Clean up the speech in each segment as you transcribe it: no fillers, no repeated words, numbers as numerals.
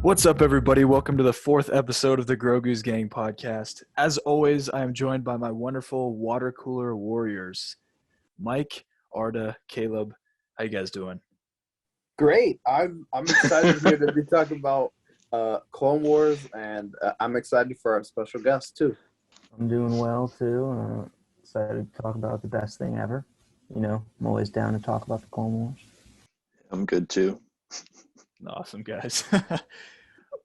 What's up, everybody? Welcome to the fourth episode of the Grogu's Gang podcast. As always, I am joined by my wonderful water cooler warriors, Mike, Arda, Caleb. How you guys doing? Great. I'm excited here to be talking about Clone Wars, and I'm excited for our special guest too. I'm doing well too. Excited to talk about the best thing ever. You know, I'm always down to talk about the Clone Wars. I'm good too. Awesome, guys.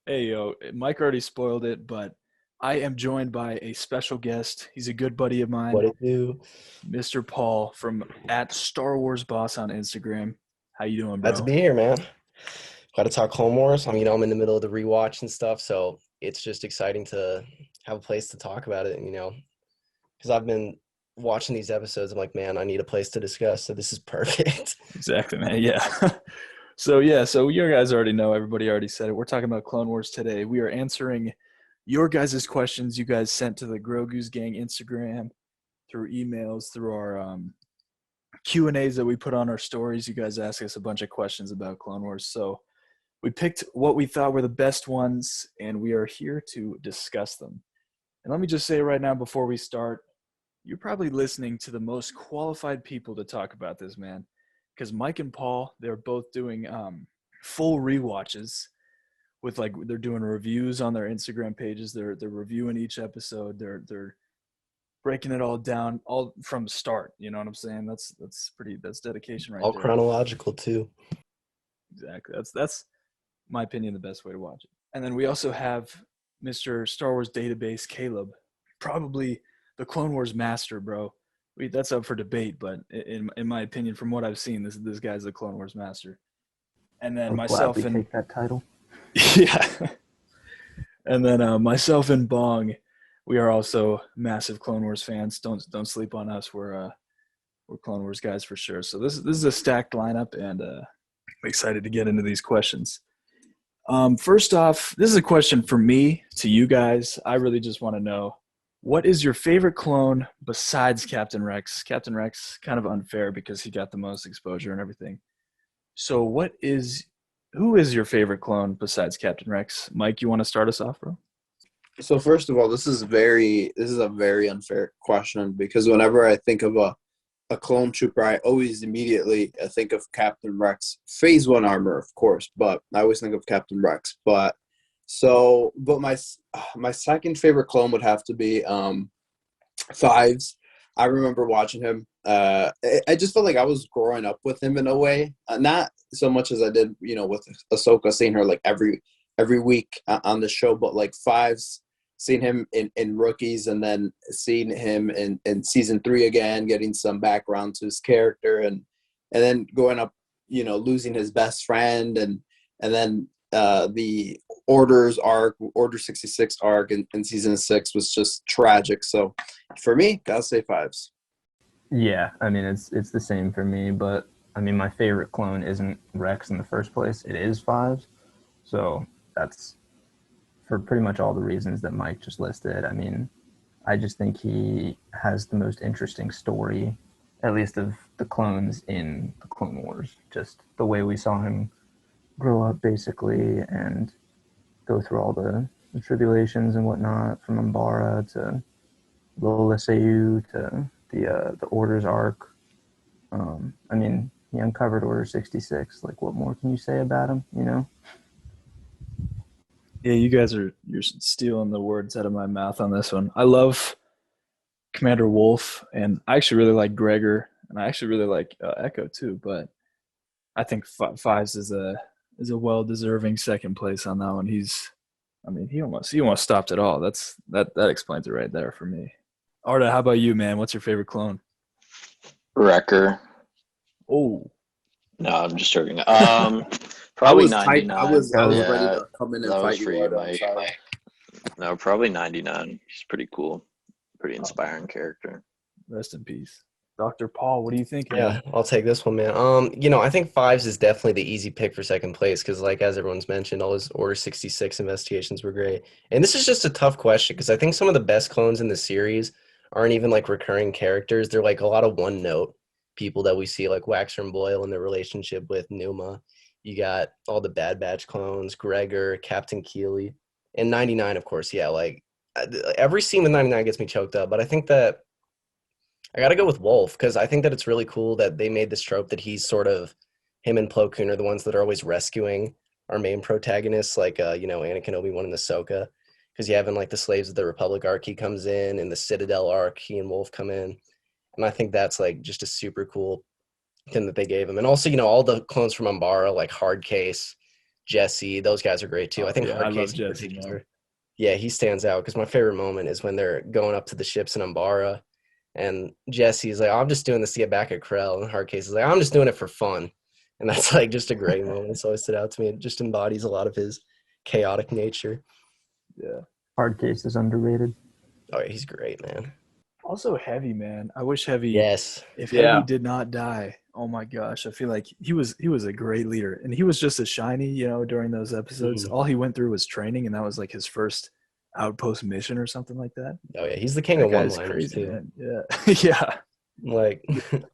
Hey, yo, Mike already spoiled it, but I am joined by a special guest. He's a good buddy of mine. What it do? Mr. Paul from @StarWarsBoss on Instagram. How you doing, bro? Glad to be here, man. Got to talk Clone Wars. I'm in the middle of the rewatch and stuff, so it's just exciting to have a place to talk about it, because I've been watching these episodes. I'm like, man, I need a place to discuss, so this is perfect. Exactly, man. Yeah. So you guys already know, everybody already said it. We're talking about Clone Wars today. We are answering your guys' questions you guys sent to the Grogu's Gang Instagram, through emails, through our Q&As that we put on our stories. You guys asked us a bunch of questions about Clone Wars. So we picked what we thought were the best ones, and we are here to discuss them. And let me just say right now before we start, you're probably listening to the most qualified people to talk about this, man. Because Mike and Paul, they're both doing full rewatches with, like, they're doing reviews on their Instagram pages. They're reviewing each episode. They're breaking it all down, all from start. You know what I'm saying? That's dedication right All there. chronological too. Exactly. That's my opinion, the best way to watch it. And then we also have Mr. Star Wars Database, Caleb, probably the Clone Wars master, bro. That's up for debate, but in my opinion, from what I've seen, this guy's the Clone Wars master. And then myself and take that title. Yeah, and then myself and Bong, we are also massive Clone Wars fans. Don't sleep on us. We're Clone Wars guys for sure. So this is a stacked lineup, and I'm excited to get into these questions. First off, this is a question for me to you guys. I really just want to know, what is your favorite clone besides Captain Rex? Captain Rex, kind of unfair because he got the most exposure and everything. So who is your favorite clone besides Captain Rex? Mike, you want to start us off, bro? So first of all, this is a very unfair question, because whenever I think of a clone trooper, I always immediately think of Captain Rex. Phase 1 armor, of course, but I always think of Captain Rex. But my second favorite clone would have to be Fives. I remember watching him. I just felt like I was growing up with him in a way, not so much as I did, with Ahsoka, seeing her like every week on the show, but like Fives, seeing him in Rookies, and then seeing him in season 3 again, getting some background to his character, and then going up, losing his best friend, and then the Order 66 arc in season 6 was just tragic. So for me, gotta say Fives. Yeah, it's the same for me, but my favorite clone isn't Rex in the first place. It is Fives. So that's for pretty much all the reasons that Mike just listed. I just think he has the most interesting story, at least of the clones in the Clone Wars. Just the way we saw him grow up, basically, and go through all the tribulations and whatnot, from Umbara to Lola Sayu to the Orders arc. He uncovered Order 66. Like, what more can you say about him, Yeah, you're stealing the words out of my mouth on this one. I love Commander Wolf, and I actually really like Gregor, and I actually really like Echo too, but I think Fives is a well-deserving second place on that one. He almost stopped it all. That explains it right there for me. Arda, how about you, man? What's your favorite clone? Wrecker. Oh, No, I'm just joking. Probably 99. I was Yeah, ready to come in and that was fight for you, you, Arda. I'm Mike. sorry. No, probably 99. He's pretty cool. Pretty inspiring character. rest in peace. Dr. Paul, what do you think? Yeah, I'll take this one, man. I think Fives is definitely the easy pick for second place because, like, as everyone's mentioned, all his Order 66 investigations were great. And this is just a tough question because I think some of the best clones in the series aren't even, like, recurring characters. They're, like, a lot of one-note people that we see, like Waxer and Boyle and their relationship with Numa. You got all the Bad Batch clones, Gregor, Captain Keeley, and 99, of course. Yeah, like every scene with 99 gets me choked up. But I think that I got to go with Wolf because I think that it's really cool that they made this trope that he's sort of him and Plo Koon are the ones that are always rescuing our main protagonists, like Anakin, Obi-Wan, and Ahsoka. Because you have in like the Slaves of the Republic arc, he comes in, and the Citadel arc, he and Wolf come in, and I think that's like just a super cool thing that they gave him. And also, all the clones from Umbara, like Hardcase, Jesse, those guys are great too. I think Yeah, I love Hardcase in Jesse, particular. man. Yeah, he stands out because my favorite moment is when they're going up to the ships in Umbara, and Jesse's like, "I'm just doing this to get back at Krell," and Hardcase is like, "I'm just doing it for fun," and that's like just a great moment. It's always stood out to me. It just embodies a lot of his chaotic nature. Yeah. Hardcase is underrated. Oh, yeah, he's great, man. Also Heavy, man. I wish Heavy. Yes. If Yeah. Heavy did not die, oh my gosh, I feel like he was a great leader, and he was just as shiny, during those episodes. Mhm. All he went through was training, and that was like his first outpost mission or something like that. Oh yeah, he's the king That of guy's one-liners crazy, too. man. Yeah, yeah. Like,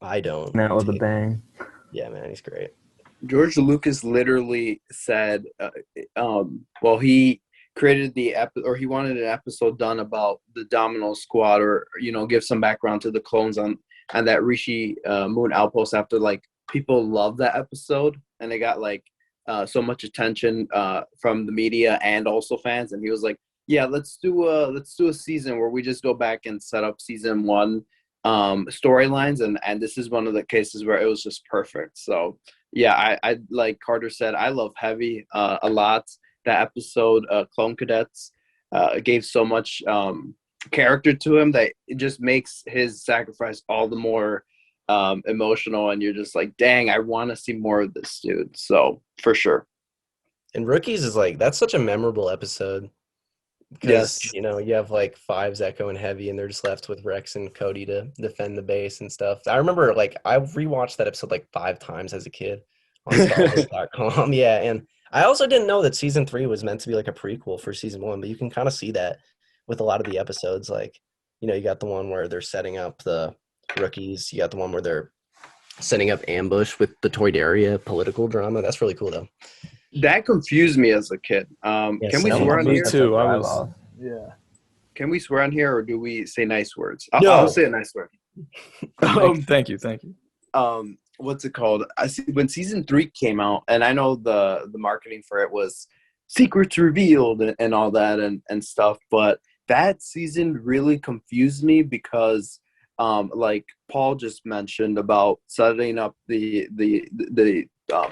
I don't. Now with a bang. Yeah, man, he's great. George Lucas literally said, he created he wanted an episode done about the Domino Squad, or give some background to the clones on that Rishi Moon outpost. After like people loved that episode, and it got like so much attention from the media and also fans, and he was like, "Yeah, let's do a season where we just go back and set up season 1 storylines," and this is one of the cases where it was just perfect. So yeah, I like Carter said, I love Heavy a lot. That episode, Clone Cadets, gave so much character to him that it just makes his sacrifice all the more emotional, and you're just like, dang, I want to see more of this dude. So for sure. And Rookies is like, that's such a memorable episode. Because, Yes. you have like Fives, Echo, and Heavy, and they're just left with Rex and Cody to defend the base and stuff. I remember like I rewatched that episode like 5 times as a kid on StarWars.com. Yeah, and I also didn't know that season 3 was meant to be like a prequel for season 1, but you can kind of see that with a lot of the episodes. Like, you got the one where they're setting up the Rookies. You got the one where they're setting up ambush with the Toydaria political drama. That's really cool though. That confused me as a kid. Yeah, Can we same. swear on Me here? too. I was. Dialogue. Yeah. Can we swear on here, or do we say nice words? No. I'll say a nice word. Thank you. What's it called? I see when season 3 came out, and I know the marketing for it was secrets revealed and all that and stuff, but that season really confused me because like Paul just mentioned about setting up the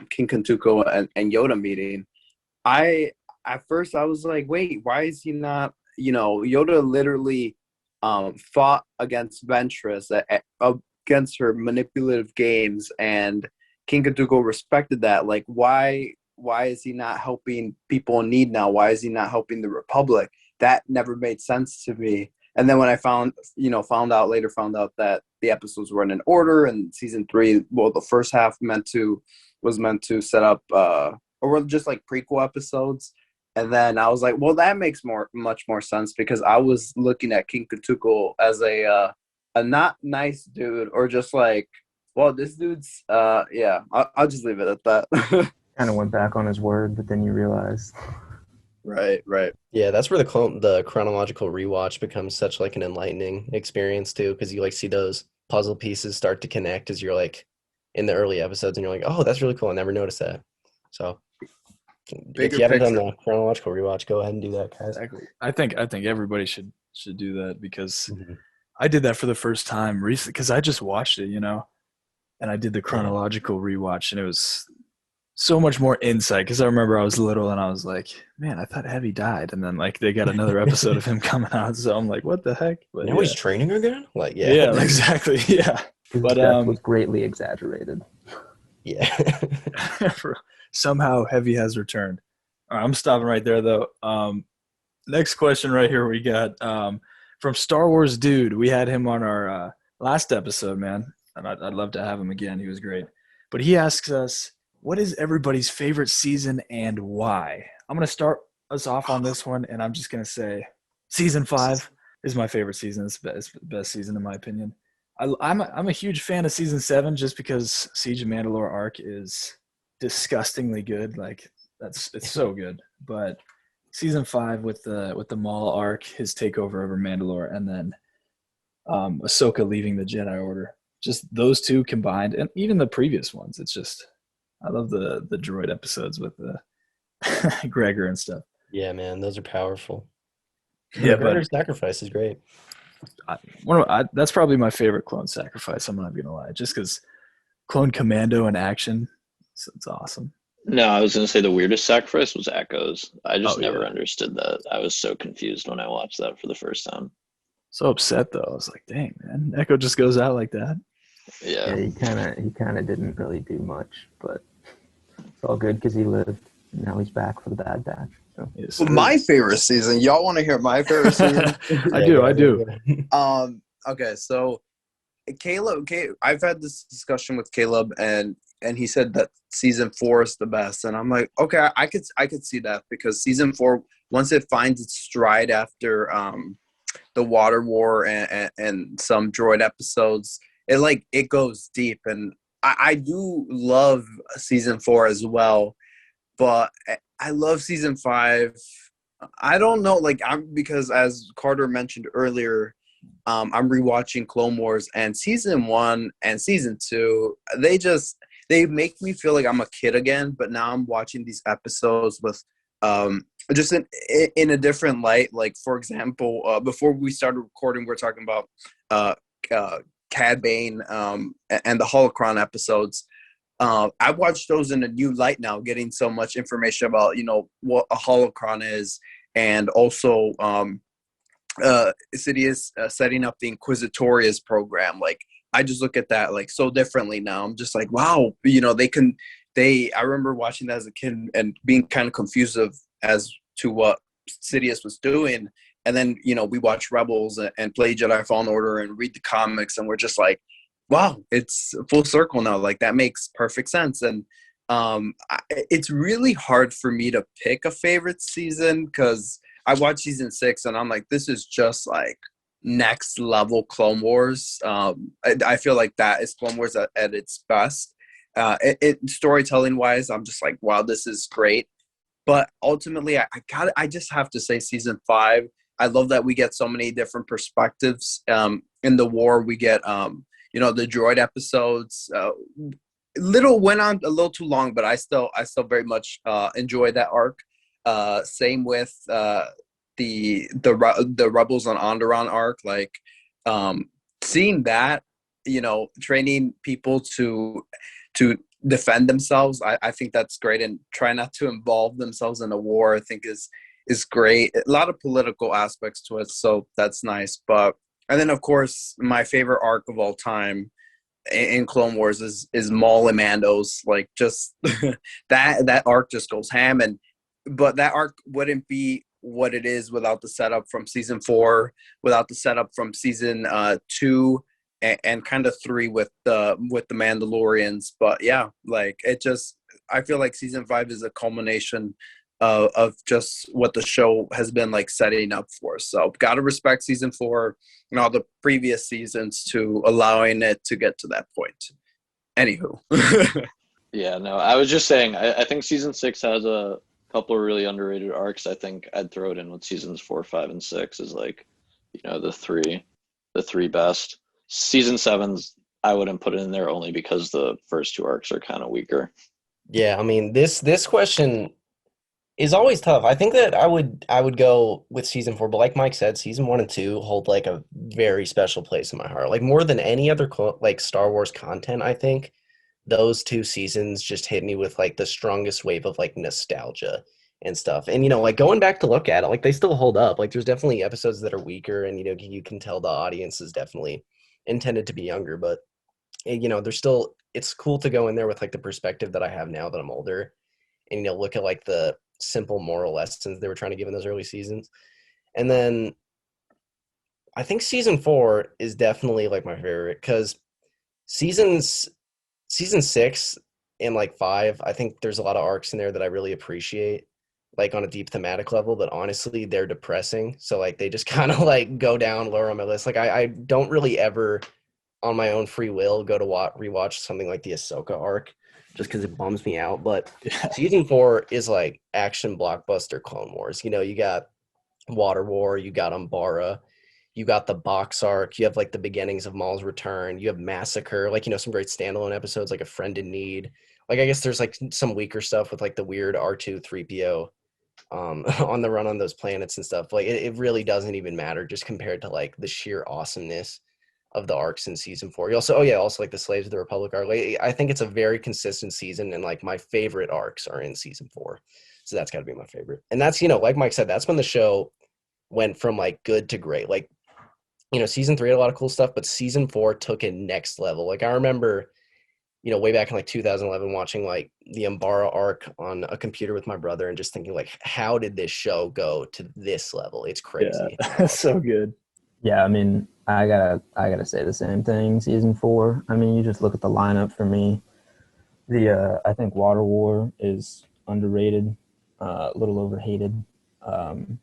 King Kentuko and Yoda meeting. At first I was like, wait, why is he not, Yoda literally fought against Ventress against her manipulative games, and King Kentuko respected that. Like, why is he not helping people in need now? Why is he not helping the Republic? That never made sense to me. And then when I found out that the episodes were in order, and season 3, well, the first half was meant to set up or were just like prequel episodes. And then I was like, well, that makes much more sense, because I was looking at King Kentuko as a not nice dude, or just like, well, this dude's yeah, I'll just leave it at that. Kind of went back on his word, but then you realize. Right. Yeah, that's where the chronological rewatch becomes such like an enlightening experience too, because you like see those puzzle pieces start to connect as you're like in the early episodes, and you're like, oh, that's really cool. I never noticed that. So if you haven't done the chronological rewatch, go ahead and do that, guys. Exactly. I think everybody should do that, because Mhm. I did that for the first time recently, because I just watched it, and I did the chronological rewatch, and it was so much more insight, because I remember I was little and I was like, man, I thought Heavy died, and then like they got another episode of him coming out, so I'm like, what the heck? But Now he's training again? Like, yeah. yeah, exactly, yeah. His But, death was greatly exaggerated. Yeah. Somehow Heavy has returned. All right, I'm stopping right there though. Next question right here we got from Star Wars Dude. We had him on our last episode, man, and I'd love to have him again. He was great. But he asks us, what is everybody's favorite season and why? I'm going to start us off on this one, and I'm just going to say season 5 is my favorite season. It's the best season in my opinion. I'm a huge fan of season 7, just because Siege of Mandalore arc is disgustingly good. Like it's so good. But season 5 with the Maul arc, his takeover over Mandalore, and then Ahsoka leaving the Jedi Order. Just those two combined, and even the previous ones. It's just I love the droid episodes with the Gregor and stuff. Yeah, man, those are powerful. Yeah, Gregor's sacrifice is great. That's probably my favorite clone sacrifice. I'm not gonna lie, just because clone commando in action, it's awesome. No, I was gonna say the weirdest sacrifice was Echoes. I just never Yeah. understood that. I was so confused when I watched that for the first time. So upset though. I was like, dang man, Echo just goes out like that. Yeah, he kind of didn't really do much, but it's all good because he lived. And now he's back for the Bad Batch. So. Yes, My favorite season. Y'all want to hear my favorite season? I do. Okay, so Caleb, I've had this discussion with Caleb, and he said that season 4 is the best, and I'm like, okay, I could see that, because season 4, once it finds its stride after the Water War and some droid episodes, it goes deep, and I do love season 4 as well, but I love season 5. I don't know, because as Carter mentioned earlier, I'm rewatching Clone Wars, and season 1 and season 2, they make me feel like I'm a kid again. But now I'm watching these episodes with just in a different light. Like, for example, before we started recording, we are talking about Cad Bane and the Holocron episodes. I watched those in a new light now, getting so much information about what a holocron is, and also Sidious setting up the Inquisitorius program. Like, I just look at that so differently now. I'm just like, wow, I remember watching that as a kid and being kind of confused as to what Sidious was doing, and then we watch Rebels and play Jedi Fallen Order and read the comics, and we're just like, wow, it's full circle now. Like, that makes perfect sense. And it's really hard for me to pick a favorite season, because I watched season 6 and I'm like, this is just like next level Clone Wars. I feel like that is Clone Wars at its best. Storytelling wise, I'm just like, wow, this is great. But ultimately, I just have to say season 5. I love that we get so many different perspectives. In the war, we get the droid episodes. Went on a little too long, but I still very much enjoy that arc. Same with the Rebels on Onderon arc. Like, seeing that, training people to defend themselves, I think that's great, and try not to involve themselves in a war, I think is great. A lot of political aspects to it, so that's nice. And then, of course, my favorite arc of all time in Clone Wars is Maul and Mando's. Like, just that arc just goes ham. But that arc wouldn't be what it is without the setup from season 4, without the setup from season 2 and kind of 3 with the Mandalorians. But yeah, I feel like season 5 is a culmination of just what the show has been setting up for. So gotta respect season 4 and all the previous seasons to allowing it to get to that point. Anywho. Yeah, no, I was just saying, I think season 6 has a couple of really underrated arcs. I think I'd throw it in with seasons 4, 5, and 6 as the three best. Season 7's, I wouldn't put it in there only because the first 2 arcs are kind of weaker. Yeah, I mean, this question is always tough. I think that I would go with season 4, but like Mike said, season 1 and 2 hold a very special place in my heart. Like, more than any other Star Wars content, I think those 2 seasons just hit me with the strongest wave of nostalgia and stuff. And going back to look at it, they still hold up. There's definitely episodes that are weaker, and you can tell the audience is definitely intended to be younger, but there's still, it's cool to go in there with the perspective that I have now that I'm older, and look at the simple moral lessons they were trying to give in those early seasons. And then I think season 4 is definitely my favorite, because season 6 and 5, I think there's a lot of arcs in there that I really appreciate, on a deep thematic level, but honestly they're depressing. So they just kind of go down lower on my list. I don't really ever on my own free will go to rewatch something like the Ahsoka arc, just because it bums me out. But Yeah. season 4 is like action blockbuster Clone Wars. You know, you got Water War, you got Umbara, you got the box arc, you have like the beginnings of Maul's return, you have Massacre, like, you know, some great standalone episodes like A Friend in Need. Like, I guess there's like some weaker stuff with like the weird R2 3PO on the run on those planets and stuff. Like, it really doesn't even matter just compared to like the sheer awesomeness of the arcs in season 4. You also, also like the Slaves of the Republic arc. Like, I think it's a very consistent season, and like my favorite arcs are in season 4. So that's got to be my favorite. And that's, you know, like Mike said, that's when the show went from like good to great. Like, you know, season 3 had a lot of cool stuff, but season 4 took it next level. Like, I remember, you know, way back in like 2011 watching like the Umbara arc on a computer with my brother and just thinking like, how did this show go to this level? It's crazy. Yeah, so good. Yeah, I mean, I gotta say the same thing. Season 4. I mean, you just look at the lineup for me. I think Water War is underrated, a little overhated. Um,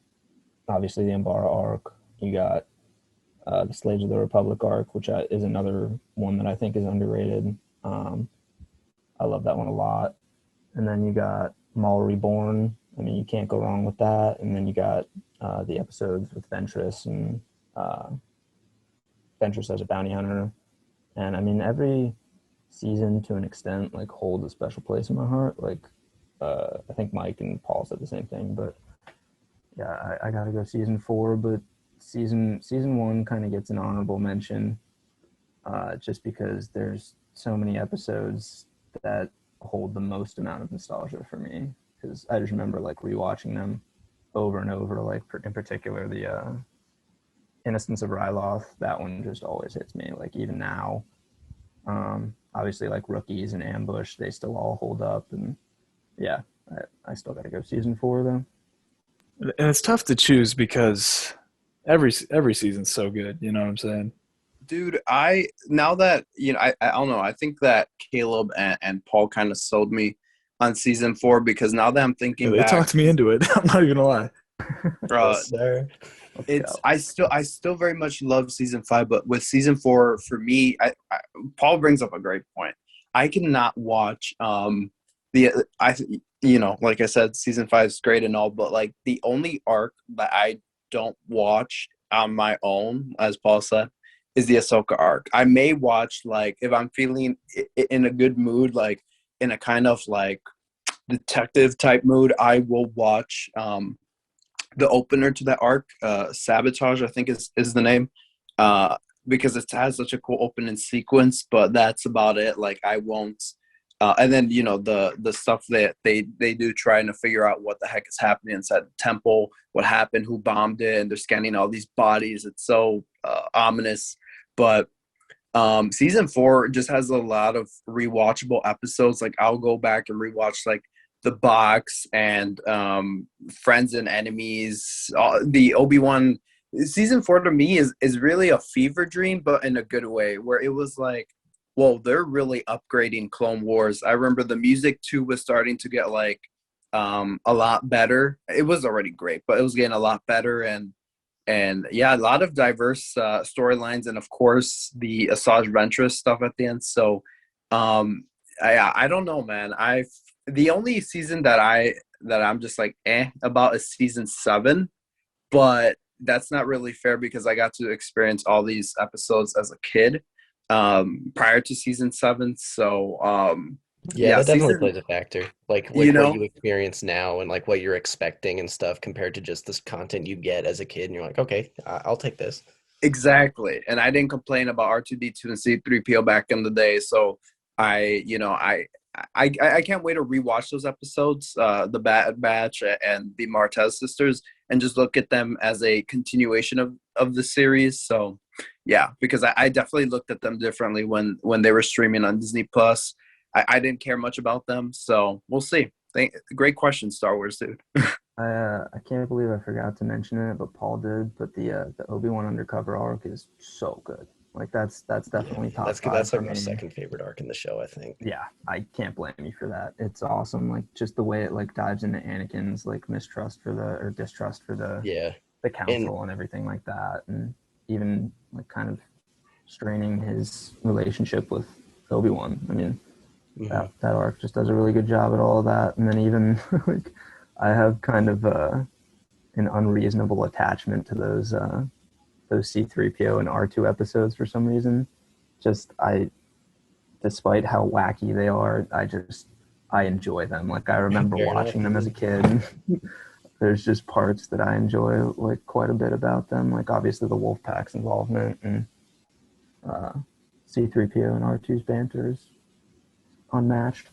Obviously, the Umbara arc. You got the Slaves of the Republic arc, which is another one that I think is underrated. Um, I love that one a lot. And then you got Maul Reborn. I mean, you can't go wrong with that. And then you got the episodes with Ventress and uh, Ventress as a bounty hunter. And I mean, every season to an extent like holds a special place in my heart. Like I think Mike and Paul said the same thing, but yeah, I gotta go season 4. But season 1 kind of gets an honorable mention, just because there's so many episodes that hold the most amount of nostalgia for me. Because I just remember like rewatching them over and over. Like in particular, the Innocence of Ryloth. That one just always hits me. Like even now, obviously like Rookies and Ambush, they still all hold up. And yeah, I still got to go season 4 though. And it's tough to choose because every season's so good. You know what I'm saying? Dude, now that, you know, I don't know. I think that Caleb and Paul kind of sold me on season 4, because now that I'm thinking They back, talked me into it. I'm not even gonna lie. Yes, sir. it's I still very much love season 5, but with season 4 for me, Paul brings up a great point. I cannot watch you know, like I said, season 5 is great and all, but like the only arc that I don't watch on my own, as Paul said, is the Ahsoka arc. I may watch, like, if I'm feeling in a good mood, like in a kind of like detective type mood, I will watch the opener to that arc, Sabotage, I think is the name, because it has such a cool opening sequence. But that's about it. Like, I won't. And then, you know, the stuff that they do trying to figure out what the heck is happening inside the temple, what happened, who bombed it, and they're scanning all these bodies. It's so ominous. But season 4 just has a lot of rewatchable episodes. Like, I'll go back and rewatch like The Box and Friends and Enemies. The Obi-Wan season 4 to me is really a fever dream, but in a good way, where it was like, whoa, they're really upgrading Clone Wars. I remember the music too was starting to get like a lot better. It was already great, but it was getting a lot better, and yeah, a lot of diverse storylines, and of course the Asajj Ventress stuff at the end. So I don't know, man. The only season that I'm just like about is season 7, but that's not really fair because I got to experience all these episodes as a kid prior to season 7. So Yeah, that definitely season, plays a factor. Like you what know, you experience now and like what you're expecting and stuff compared to just this content you get as a kid, and you're like, okay, I'll take this. exactly. And I didn't complain about R2D2 and C3PO back in the day. So you know, I can't wait to rewatch those episodes, the Bad Batch and the Martez sisters, and just look at them as a continuation of the series. So yeah, because I definitely looked at them differently when they were streaming on Disney Plus. I didn't care much about them, so we'll see. Great question, Star Wars dude. I can't believe I forgot to mention it, but Paul did. But the Obi-Wan undercover arc is so good. Like that's definitely top That's good. 5 That's for like my me. second favorite arc in the show, I think. Yeah, I can't blame you for that. It's awesome. Like just the way it like dives into Anakin's like distrust for Yeah. the council and everything like that, and even like kind of straining his relationship with Obi-Wan. I mean, That arc just does a really good job at all of that. And then even like I have kind of an unreasonable attachment to those C-3PO and R2 episodes for some reason. Just despite how wacky they are, I enjoy them. Like I remember Fair watching enough. them as a kid. There's just parts that I enjoy like quite a bit about them. Like obviously the Wolfpack's involvement and C-3PO and R2's banter is unmatched.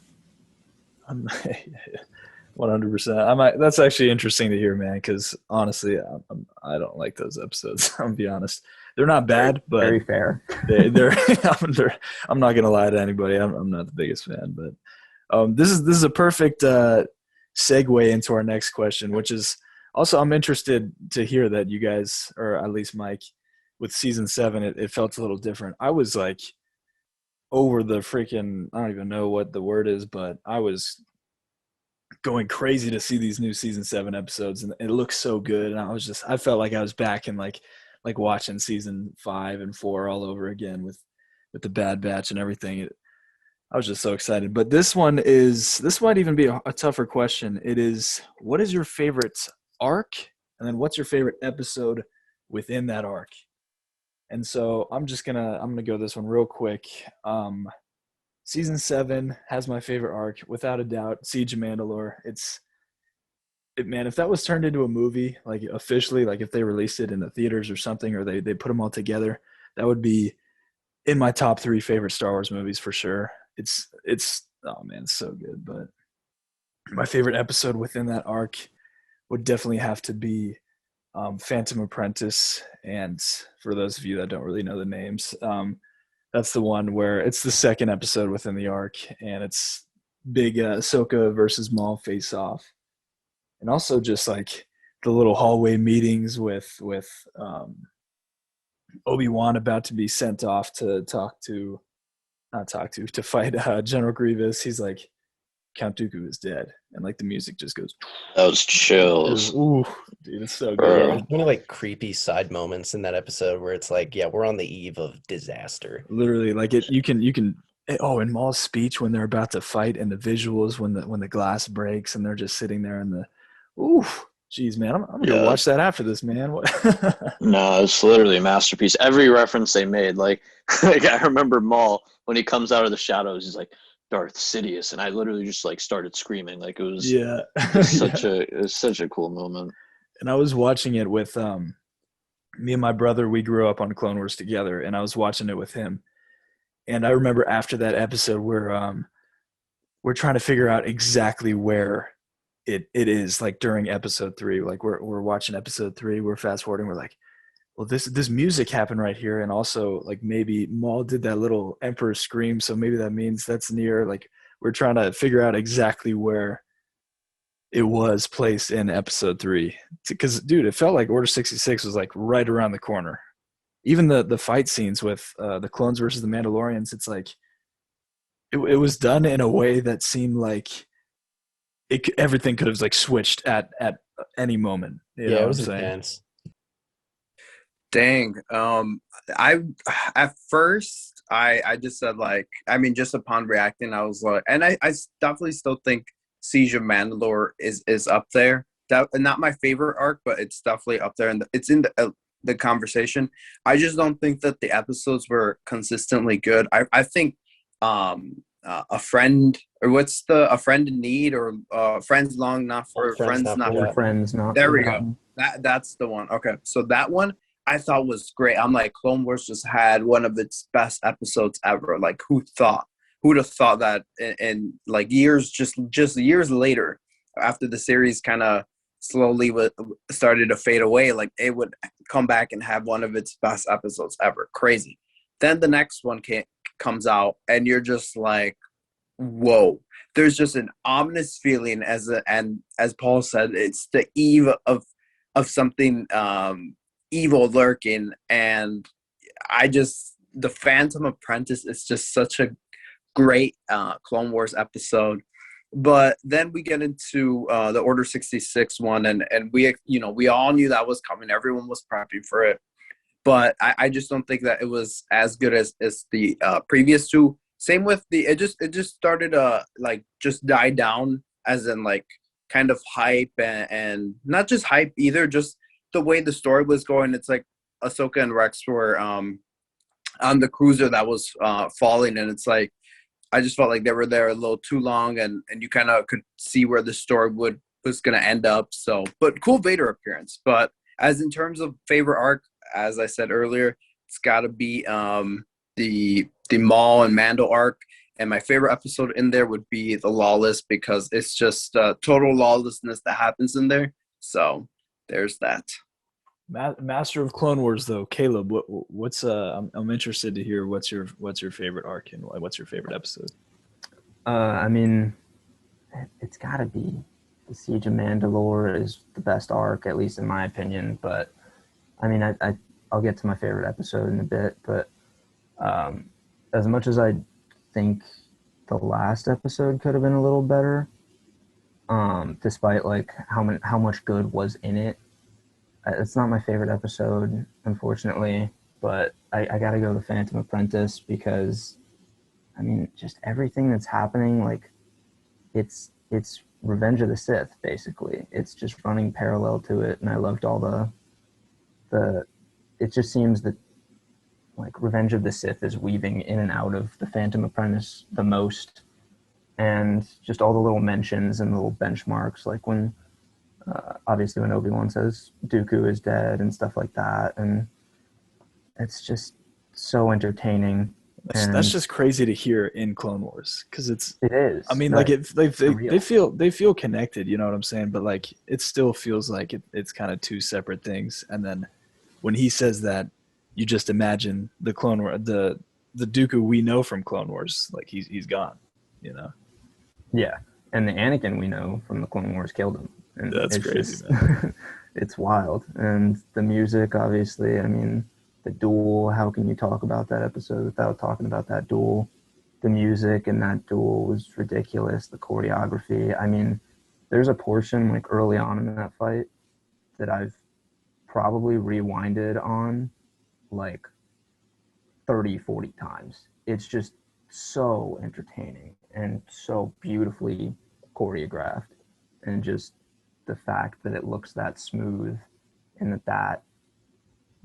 100%. That's actually interesting to hear, man. Because honestly, I don't like those episodes. I'm gonna be honest. They're not bad, but Very fair. they're. I'm not gonna lie to anybody. I'm not the biggest fan, but this is a perfect segue into our next question, which is also I'm interested to hear that you guys, or at least Mike, with season 7, it felt a little different. I was like over the freaking, I don't even know what the word is, but I was going crazy to see these new season 7 episodes, and it looks so good. And I felt like I was back in like watching season 5 and 4 all over again with the Bad Batch and everything. I was just so excited. But this might even be a tougher question. It is, what is your favorite arc? And then what's your favorite episode within that arc? And so I'm gonna go this one real quick. Season 7 has my favorite arc, without a doubt. Siege of Mandalore. Man, if that was turned into a movie, like officially, like if they released it in the theaters or something, or they put them all together, that would be in my top 3 favorite Star Wars movies for sure. It's oh man, it's so good. But my favorite episode within that arc would definitely have to be Phantom Apprentice. And for those of you that don't really know the names, that's the one where it's the second episode within the arc, and it's big Ahsoka versus Maul face off, and also just like the little hallway meetings with Obi-Wan about to be sent off to fight General Grievous. He's like, Count Dooku is dead, and like the music just goes. Those chills. Ooh, dude, it's so Bro. good. Many like creepy side moments in that episode where it's like, yeah, we're on the eve of disaster. Literally, like you can. Oh, in Maul's speech when they're about to fight, and the visuals when the glass breaks and they're just sitting there in the. Ooh, geez, man, I'm gonna watch that after this, man. No, it's literally a masterpiece. Every reference they made, like I remember Maul when he comes out of the shadows, he's like Darth Sidious, and I literally just like started screaming. Like it was such a cool moment. And I was watching it with me and my brother. We grew up on Clone Wars together, and I was watching it with him. And I remember after that episode, we're trying to figure out exactly where it is, like during episode 3. Like we're watching episode 3, we're fast forwarding, we're like, well, this music happened right here, and also like maybe Maul did that little Emperor scream, so maybe that means that's near. Like we're trying to figure out exactly where it was placed in episode 3, because dude, it felt like Order 66 was like right around the corner. Even the fight scenes with the clones versus the Mandalorians, it's like it was done in a way that seemed like everything could have like switched at any moment. You know Yeah, it what was I'm saying? intense. Dang. I at first I just said like, I mean, just upon reacting, I was like, and I definitely still think Siege of Mandalore is up there. That not my favorite arc, but it's definitely up there, and it's in the conversation. I just don't think that the episodes were consistently good. I think a friend, or what's a friend in need, or friends long not for friends not Or for. friends not. There we forgotten. go. That's the one. Okay, so that one I thought was great. I'm like, Clone Wars just had one of its best episodes ever. Like, who'd have thought that in like years, just years later, after the series kind of slowly started to fade away, like it would come back and have one of its best episodes ever. Crazy. Then the next one comes out, and you're just like, whoa. There's just an ominous feeling, and as Paul said, it's the eve of something evil lurking. And the Phantom Apprentice is just such a great Clone Wars episode. But then we get into the Order 66 one, and we all knew that was coming. Everyone was prepping for it. But I just don't think that it was as good as the previous two. Same with it just started like just died down, as in like kind of hype, and not just hype either, just the way the story was going. It's like Ahsoka and Rex were on the cruiser that was falling, and it's like I just felt like they were there a little too long, and you kind of could see where the story was going to end up. So, but cool Vader appearance. But as in terms of favorite arc, as I said earlier, it's got to be the Maul and Mando arc. And my favorite episode in there would be the Lawless, because it's just total lawlessness that happens in there. So there's that. Master of Clone Wars, though, Caleb, what's I'm interested to hear what's your favorite arc and what's your favorite episode? I mean, it's got to be the Siege of Mandalore is the best arc, at least in my opinion. But I mean, I'll get to my favorite episode in a bit. But as much as I think the last episode could have been a little better, despite like how much good was in it. It's not my favorite episode, unfortunately, but I got to go The Phantom Apprentice, because, I mean, just everything that's happening, like, it's Revenge of the Sith, basically. It's just running parallel to it, and I loved all it just seems that, like, Revenge of the Sith is weaving in and out of The Phantom Apprentice the most, and just all the little mentions and little benchmarks, like when obviously when Obi-Wan says Dooku is dead and stuff like that, and it's just so entertaining. That's just crazy to hear in Clone Wars, because it is. I mean, right. like they feel connected, you know what I'm saying? But like it still feels like it's kind of two separate things. And then when he says that, you just imagine the Clone War, the Dooku we know from Clone Wars, like he's gone, you know? Yeah, and the Anakin we know from the Clone Wars killed him. And that's crazy, man. It's wild. And the music, obviously, I mean, the duel, how can you talk about that episode without talking about that duel? The music in that duel was ridiculous. The choreography. I mean, there's a portion like early on in that fight that I've probably rewinded on like 30, 40 times. It's just so entertaining and so beautifully choreographed, and just the fact that it looks that smooth, and that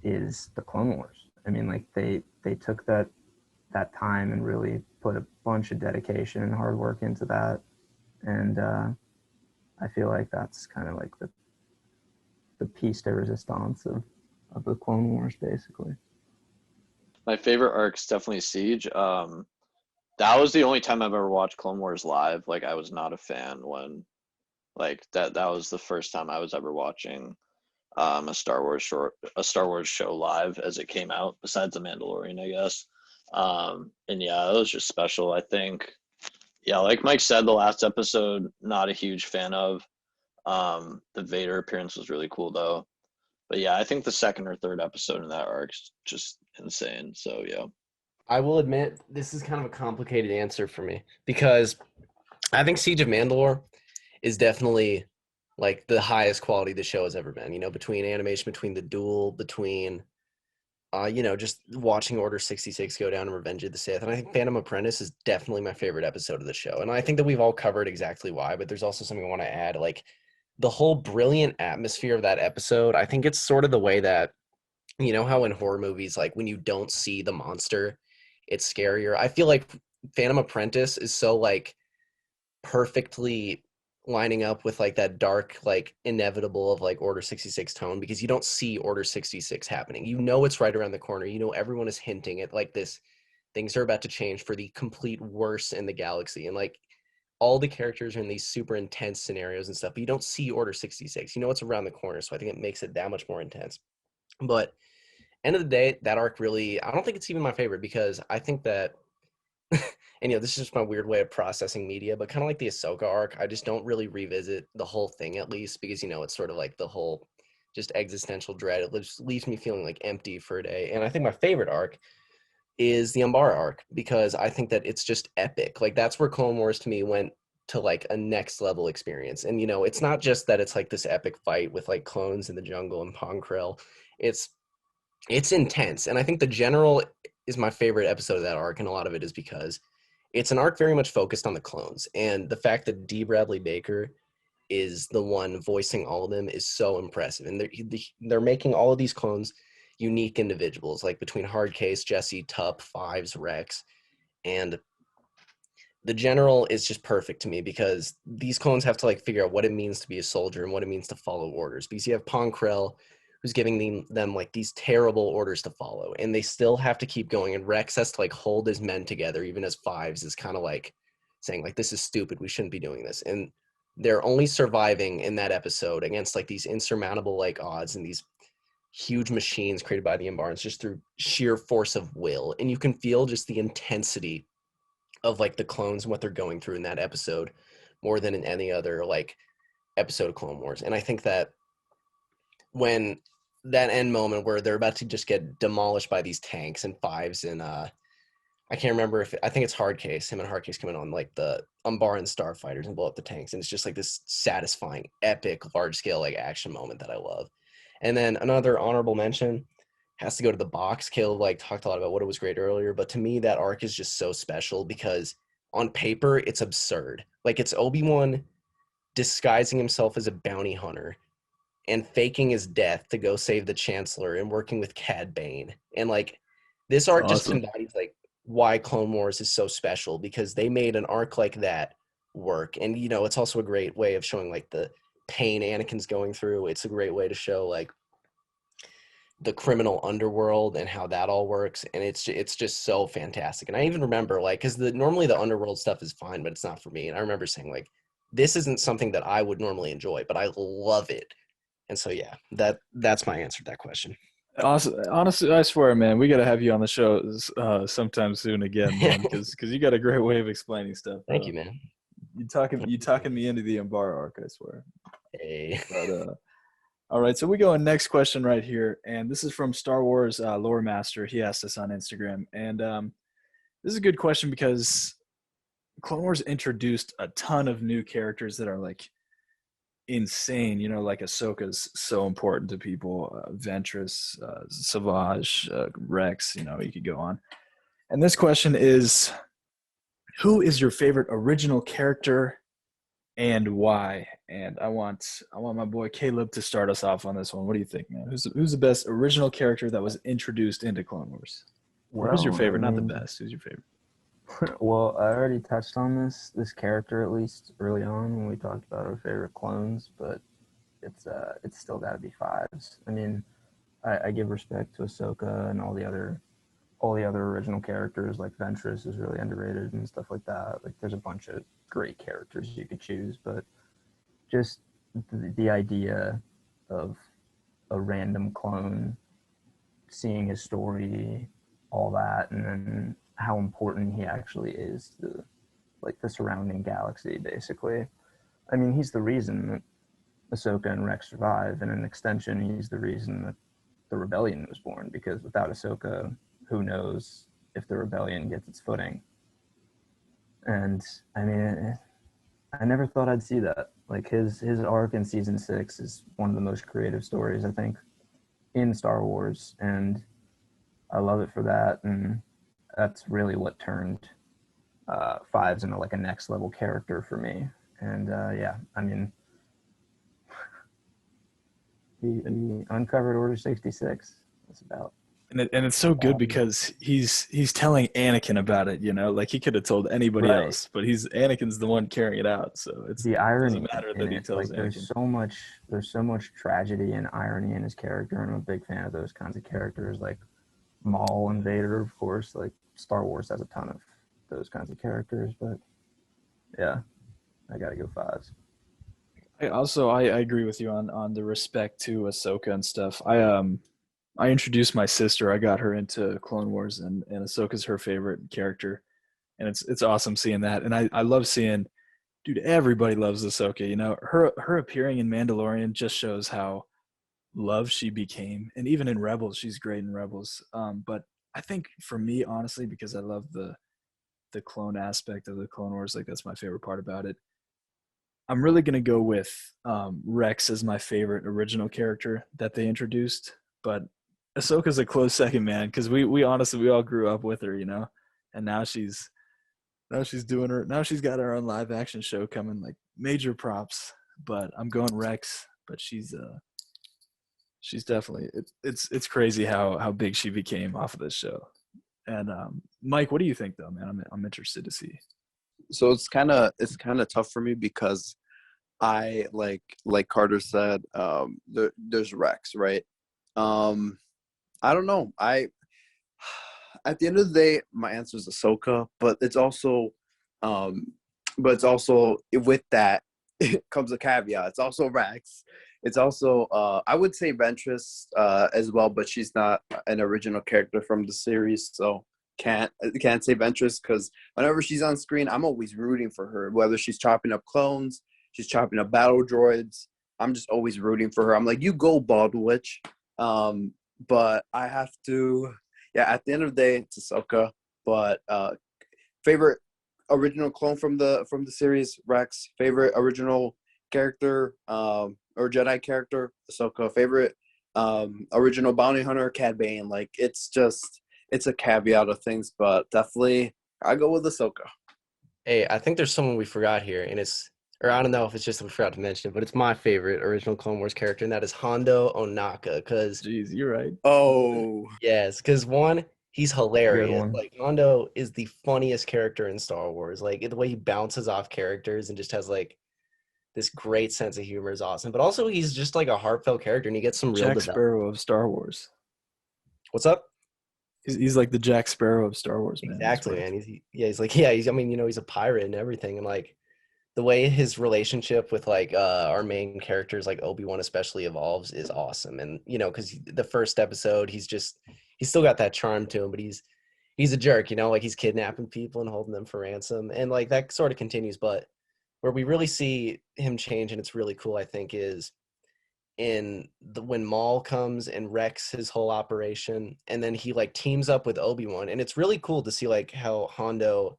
is the Clone Wars. I mean, like they took that time and really put a bunch of dedication and hard work into that, and I feel like that's kind of like the piece de resistance of the Clone Wars, basically. My favorite arc's definitely Siege. That was the only time I've ever watched Clone Wars live. Like I was not a fan when like that was the first time I was ever watching a Star Wars show live as it came out, besides The Mandalorian, I guess. And yeah, it was just special. I think, yeah, like Mike said, the last episode, not a huge fan of. The Vader appearance was really cool though. But yeah, I think the second or third episode in that arc's just insane. So yeah. I will admit this is kind of a complicated answer for me, because I think Siege of Mandalore is definitely like the highest quality the show has ever been, between animation, between the duel, between just watching Order 66 go down in Revenge of the Sith. And I think Phantom Apprentice is definitely my favorite episode of the show. And I think that we've all covered exactly why, but there's also something I want to add. Like the whole brilliant atmosphere of that episode, I think it's sort of the way that, how in horror movies, like when you don't see the monster, it's scarier. I feel like Phantom Apprentice is so like perfectly lining up with like that dark, like inevitable of like Order 66 tone, because you don't see Order 66 happening. It's right around the corner. Everyone is hinting at like this, things are about to change for the complete worst in the galaxy. And like all the characters are in these super intense scenarios and stuff, but you don't see Order 66. It's around the corner. So I think it makes it that much more intense. But end of the day, that arc really, I don't think it's even my favorite, because I think that and this is just my weird way of processing media, but kind of like the Ahsoka arc, I just don't really revisit the whole thing, at least because it's sort of like the whole just existential dread. It leaves me feeling like empty for a day. And I think my favorite arc is the Umbara arc, because I think that it's just epic. Like that's where Clone Wars to me went to like a next level experience. And it's not just that it's like this epic fight with like clones in the jungle and Pong Krell. It's intense. And I think the General is my favorite episode of that arc, and a lot of it is because it's an arc very much focused on the clones, and the fact that D. Bradley Baker is the one voicing all of them is so impressive. And they're making all of these clones unique individuals, like between Hardcase, Jesse, Tup, Fives, Rex, and the general is just perfect to me because these clones have to like figure out what it means to be a soldier and what it means to follow orders. Because you have Ponkrell, who's giving them like these terrible orders to follow, and they still have to keep going. And Rex has to like hold his men together, even as Fives is kind of like saying like, this is stupid, we shouldn't be doing this. And they're only surviving in that episode against like these insurmountable like odds and these huge machines created by the Umbarans just through sheer force of will. And you can feel just the intensity of like the clones and what they're going through in that episode more than in any other like episode of Clone Wars. And I think that when that end moment where they're about to just get demolished by these tanks and Fives and I can't remember if I think it's Hardcase. Him and Hardcase coming on like the Umbaran starfighters and blow up the tanks, and it's just like this satisfying, epic, large scale like action moment that I love. And then another honorable mention has to go to the box. Caleb like talked a lot about what it was great earlier, but to me that arc is just so special because on paper it's absurd. Like it's Obi-Wan disguising himself as a bounty hunter and faking his death to go save the Chancellor and working with Cad Bane. And like this arc just embodies like why Clone Wars is so special because they made an arc like that work. And you know, it's also a great way of showing like the pain Anakin's going through. It's a great way to show like the criminal underworld and how that all works, and it's just so fantastic. And I even remember like because normally the underworld stuff is fine, but it's not for me. And I remember saying like this isn't something that I would normally enjoy, but I love it. And so yeah, that's my answer to that question. Awesome. Honestly, I swear, man, we got to have you on the show sometime soon again, man, because you got a great way of explaining stuff. Thank you, man. You talking me into the Umbar arc, I swear. Hey. But all right, so we go on next question right here, and this is from Star Wars Lore Master. He asked us on Instagram, and this is a good question because Clone Wars introduced a ton of new characters that are like insane. You know, like Ahsoka's so important to people. Ventress, Savage, Rex. You know, you could go on. And this question is, who is your favorite original character and why? And I want my boy Caleb to start us off on this one. What do you think, man? Who's the best original character that was introduced into Clone Wars? Or who's your favorite? Not the best. Who's your favorite? Well, I already touched on this character at least early on when we talked about our favorite clones, but it's still got to be Fives. I mean, I give respect to Ahsoka and all the other original characters. Like Ventress is really underrated and stuff like that. Like there's a bunch of great characters you could choose, but just the idea of a random clone, seeing his story, all that, and then how important he actually is to like the surrounding galaxy, basically. I mean, he's the reason that Ahsoka and Rex survive, and in extension, he's the reason that the rebellion was born, because without Ahsoka, who knows if the rebellion gets its footing. And I mean, I never thought I'd see that. Like his arc in season 6 is one of the most creative stories, I think, in Star Wars, and I love it for that. And that's really what turned Fives into like a next level character for me. And yeah, I mean, he uncovered Order 66. That's about. And it's so good because he's telling Anakin about it, you know, like he could have told anybody else, but Anakin's the one carrying it out. So it's the irony. Doesn't matter that he tells like, Anakin. There's so much tragedy and irony in his character, and I'm a big fan of those kinds of characters, like Maul and Vader, of course. Like Star Wars has a ton of those kinds of characters, but yeah, I gotta go Fives. I agree with you on the respect to Ahsoka and stuff. I introduced my sister. I got her into Clone Wars, and Ahsoka's her favorite character, and it's awesome seeing that. And I love seeing, dude, everybody loves Ahsoka. You know, her appearing in Mandalorian just shows how loved she became, and even in Rebels, she's great in Rebels. But I think for me, honestly, because I love the clone aspect of the Clone Wars, like that's my favorite part about it. I'm really gonna go with Rex as my favorite original character that they introduced, but Ahsoka's a close second, man, because we honestly all grew up with her, you know, and now she's Now she's doing her. Now she's got her own live action show coming. Like major props. But I'm going Rex. But she's definitely it's crazy how big she became off of this show. And Mike, what do you think though, man? I'm interested to see. So it's kind of tough for me because I like Carter said, there's Rex, right? I don't know. At the end of the day, my answer is Ahsoka, but it's also with that comes a caveat. It's also Rex. It's also I would say Ventress as well, but she's not an original character from the series, so can't say Ventress because whenever she's on screen, I'm always rooting for her. Whether she's chopping up clones, she's chopping up battle droids, I'm just always rooting for her. I'm like, you go, Bald Witch. But I have to, at the end of the day, it's Ahsoka. But favorite original clone from the series, Rex. Favorite original character or Jedi character, Ahsoka. Favorite original bounty hunter, Cad Bane. Like it's a caveat of things, but definitely I go with Ahsoka. Hey, I think there's someone we forgot here, and I don't know if it's just that we forgot to mention it, but it's my favorite original Clone Wars character, and that is Hondo Ohnaka. Because Jeez, you're right. Oh, yes, because one, he's hilarious. one. Like Hondo is the funniest character in Star Wars. Like the way he bounces off characters and just has like this great sense of humor is awesome. But also he's just like a heartfelt character, and he gets some real Jack development. Sparrow of Star Wars. What's up? He's like the Jack Sparrow of Star Wars, man. Exactly, man. He's I mean, he's a pirate and everything, and like the way his relationship with like our main characters, like Obi-Wan especially, evolves is awesome. And because the first episode, he's still got that charm to him, but he's a jerk, like he's kidnapping people and holding them for ransom, and like that sort of continues. But where we really see him change, and it's really cool, I think, is when Maul comes and wrecks his whole operation, and then he like teams up with Obi-Wan, and it's really cool to see like how Hondo,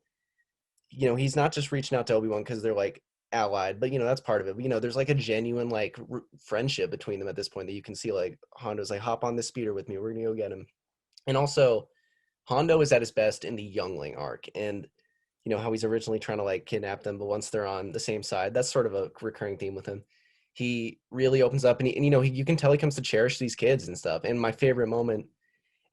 he's not just reaching out to Obi-Wan because they're like allied, but that's part of it. But, there's like a genuine like friendship between them at this point that you can see. Like Hondo's like, hop on this speeder with me, we're gonna go get him. And also Hondo is at his best in the Youngling arc, and how he's originally trying to like kidnap them, but once they're on the same side, that's sort of a recurring theme with him. He really opens up, and you can tell he comes to cherish these kids and stuff. And my favorite moment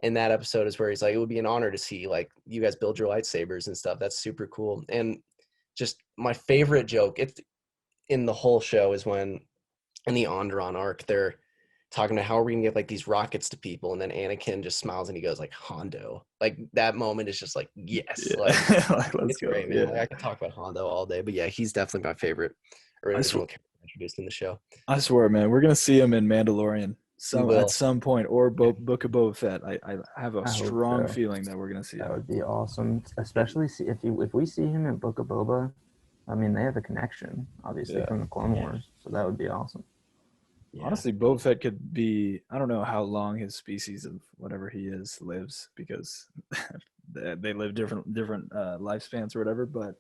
in that episode is where he's like, it would be an honor to see like you guys build your lightsabers and stuff. That's super cool. And just my favorite joke in the whole show is when in the Onderon arc they're talking about how are we gonna get like these rockets to people, and then Anakin just smiles and he goes like Hondo. Like that moment is just like yes, Yeah. like Like, let's it's go. great, man. Yeah. Like, I could talk about Hondo all day, but yeah, he's definitely my favorite original character introduced in the show. I swear, man, we're gonna see him in Mandalorian will. at some point, or Book of Boba Fett. I have a I hope strong so. feeling that we're gonna see That him. would be awesome, especially if we see him in Book of Boba. I mean, they have a connection, obviously, Yeah. from the Clone Wars, so that would be awesome. Yeah. Honestly, Boba Fett could be. I don't know how long his species of whatever he is lives because they live different lifespans or whatever. But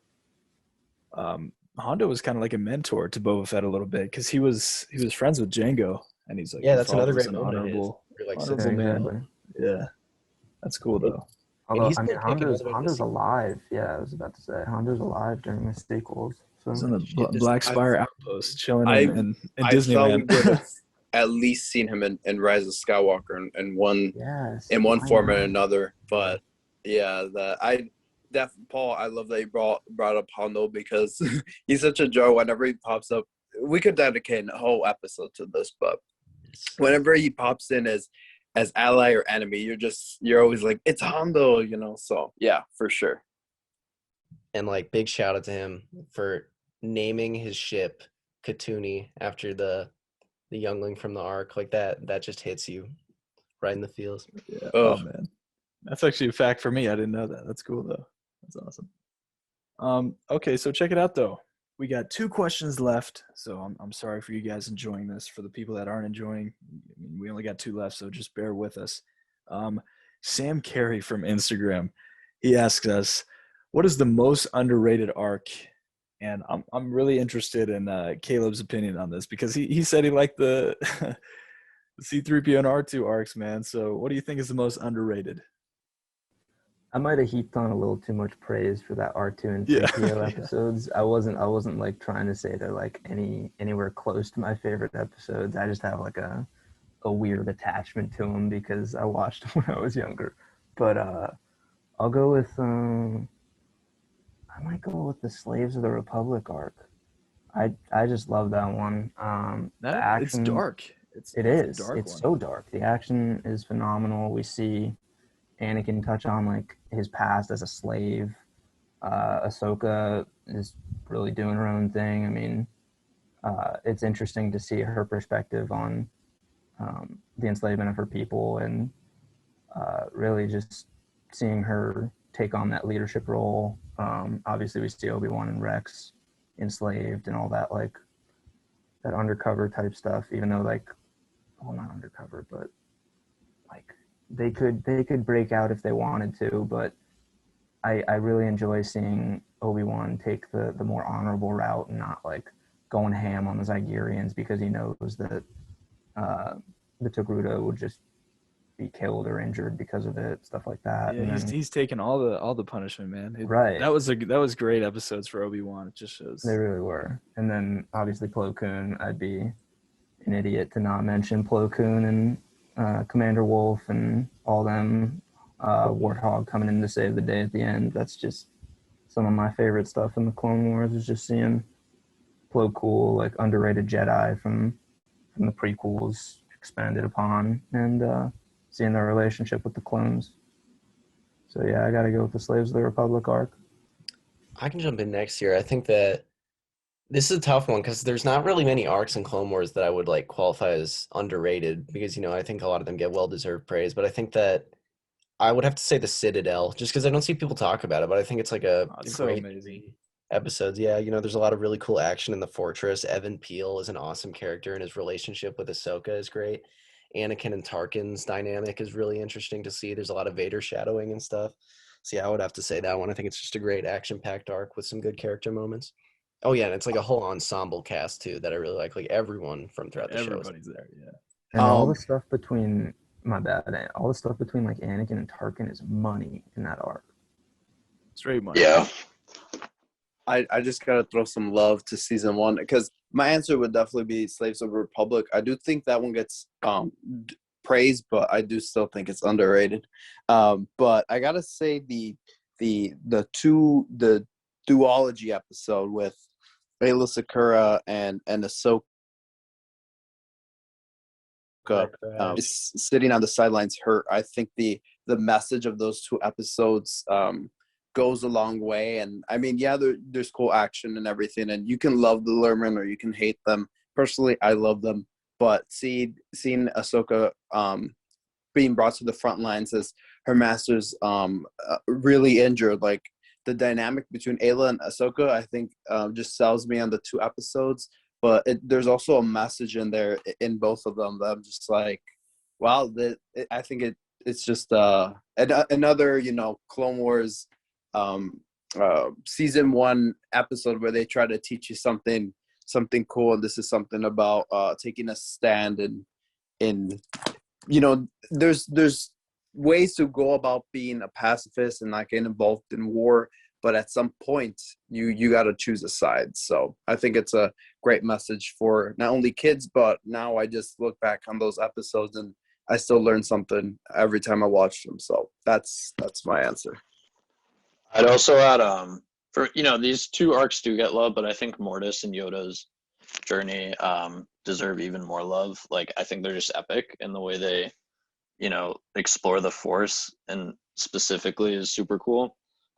Hondo was kind of like a mentor to Boba Fett a little bit because he was friends with Django, and he's like, Yeah, your that's another father was great an moment of his. honorable You're like, honorable sitting man. Exactly. Yeah, that's cool though. Although, he's I mean, gonna pick another one Hondo's this alive. Yeah, I was about to say Hondo's alive during the sequels. So He's on the Shit, Black Spire outpost, chilling in I thought we Disneyland. would have at least seen him in Rise of Skywalker in one yes, one why form or not? another. But yeah, Paul, I love that you brought up Hondo because he's such a joy. Whenever he pops up, we could dedicate a whole episode to this. But whenever he pops in as ally or enemy, you're always like, it's Hondo, So yeah, for sure. And like big shout out to him for naming his ship Katuni after the youngling from the arc. Like that just hits you right in the feels. Yeah. Oh. Oh man, that's actually a fact for me. I didn't know that. That's cool though. That's awesome. Okay, so check it out though. We got 2 questions left, so I'm sorry for you guys enjoying this. For the people that aren't enjoying, I mean, we only got 2 left, so just bear with us. Sam Carey from Instagram, he asks us, "What is the most underrated arc?" And I'm really interested in Caleb's opinion on this because he said he liked the C-3PO and R2 arcs, man. So what do you think is the most underrated? I might have heaped on a little too much praise for that R2 and Yeah. 3PO episodes. I wasn't like trying to say they're like anywhere close to my favorite episodes. I just have like a weird attachment to them because I watched them when I was younger. But I'll go with I might go with the Slaves of the Republic arc. I just love that one. The It's action, dark. It's it a is. dark It's one. so dark. The action is phenomenal. We see Anakin touch on like his past as a slave. Ahsoka is really doing her own thing. I mean, it's interesting to see her perspective on the enslavement of her people and really just seeing her take on that leadership role. Obviously, we see Obi-Wan and Rex enslaved and all that, like that undercover type stuff, even though like, well, not undercover, but like they could break out if they wanted to, but I really enjoy seeing Obi-Wan take the more honorable route and not like going ham on the Zygerians because he knows that uh, the Togruta would just be killed or injured because of it, stuff like that. Yeah, And then, he's taking all the punishment, man. right, That was great episodes for Obi-Wan. It just shows. they really were. And then obviously Plo Koon, I'd be an idiot to not mention Plo Koon and Commander Wolf and all them. Warthog coming in to save the day at the end. That's just some of my favorite stuff in the Clone Wars is just seeing Plo Koon, like underrated Jedi from the prequels expanded upon, and seeing their relationship with the clones. So yeah, I got to go with the Slaves of the Republic arc. I can jump in next year. I think that this is a tough one because there's not really many arcs in Clone Wars that I would like qualify as underrated because I think a lot of them get well-deserved praise. But I think that I would have to say the Citadel just because I don't see people talk about it. But I think it's like a Oh, it's so great amazing. episodes. Yeah, there's a lot of really cool action in the fortress. Evan Peel is an awesome character, and his relationship with Ahsoka is great. Anakin and Tarkin's dynamic is really interesting to see. There's a lot of Vader shadowing and stuff. So yeah, I would have to say that one. I think it's just a great action-packed arc with some good character moments. Oh yeah, and it's like a whole ensemble cast too that I really like. Like everyone from throughout the show. Everybody's there. Yeah. And all the Um, stuff between my bad, all the stuff between like Anakin and Tarkin is money in that arc. Straight money. Yeah. I just gotta throw some love to season one because my answer would definitely be Slaves of the Republic. I do think that one gets praised, but I do still think it's underrated. But I gotta say the duology episode with Ayla Sakura and Ahsoka is sitting on the sidelines hurt. I think the message of those two episodes goes a long way. And I mean, yeah, there's cool action and everything, and you can love the Lerman or you can hate them. Personally, I love them, but seeing Ahsoka being brought to the front lines as her master's really injured, like the dynamic between Ayla and Ahsoka, I think just sells me on the two episodes. But there's also a message in there in both of them that I'm just like, wow, I think it's just another Clone Wars season one episode where they try to teach you something cool, and this is something about taking a stand in there's ways to go about being a pacifist and not getting involved in war, but at some point you got to choose a side. So I think it's a great message for not only kids, but now I just look back on those episodes and I still learn something every time I watch them. So that's my answer. I'd also add for these two arcs do get love, but I think Mortis and Yoda's journey deserve even more love. Like I think they're just epic in the way they explore the Force, and specifically is super cool.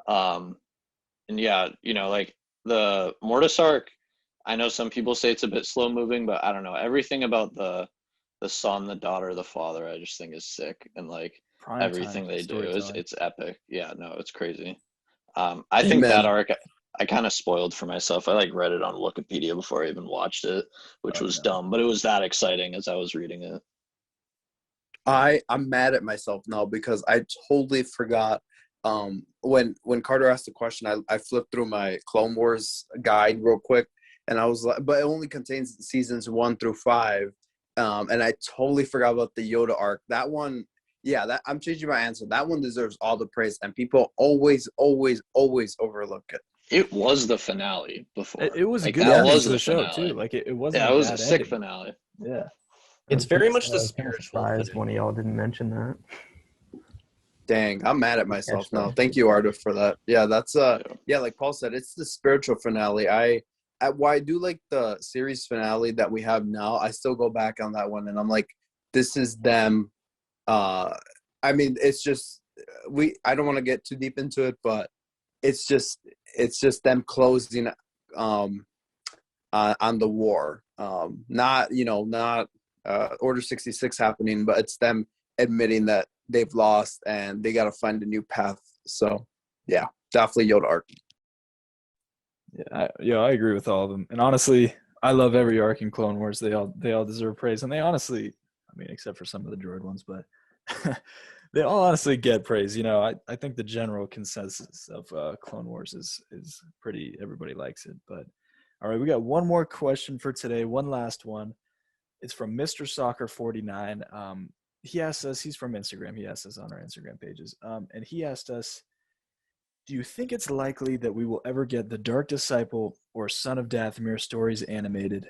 And yeah, like the Mortis arc, I know some people say it's a bit slow moving, but I don't know, everything about the son, the daughter, the father, I just think is sick, and like Prime everything time they do is storytelling. it's epic. Yeah, no, it's crazy. I think that arc I kind of spoiled for myself. I like read it on Wikipedia before I even watched it, which was no. dumb, but it was that exciting as I was reading it. I'm mad at myself now because I totally forgot. When Carter asked the question, I flipped through my Clone Wars guide real quick, and I was like, but it only contains seasons 1 through 5, and I totally forgot about the Yoda arc. That one Yeah, that I'm changing my answer. That one deserves all the praise, and people always, always, always overlook it. It was the finale before. It was a like good that ending was to the the show finale. too. Like it wasn't Yeah, a it was a bad sick ending. finale. Yeah. It's very much I the was kind of spiritual surprised thing. when y'all didn't mention that. Dang, I'm mad at myself Catch now. that. Thank you, Arda, for that. Yeah, that's Yeah. yeah, like Paul said, it's the spiritual finale. Why I do like the series finale that we have now. I still go back on that one, and I'm like, this is them. I mean, it's just I don't want to get too deep into it, but it's just them closing on the war. Not Order 66 happening, but it's them admitting that they've lost and they got to find a new path. So yeah, definitely Yoda arc. Yeah, I agree with all of them. And honestly, I love every arc in Clone Wars. They all deserve praise, and they honestly, I mean, except for some of the droid ones, but they all honestly get praise. You know, I think the general consensus of Clone Wars is pretty. Everybody likes it. But all right, we got one more question for today. One last one. It's from Mr. Soccer 49. He asked us. He's from Instagram. He asked us on our Instagram pages, and he asked us, do you think it's likely that we will ever get the Dark Disciple or Son of Dathomir stories animated?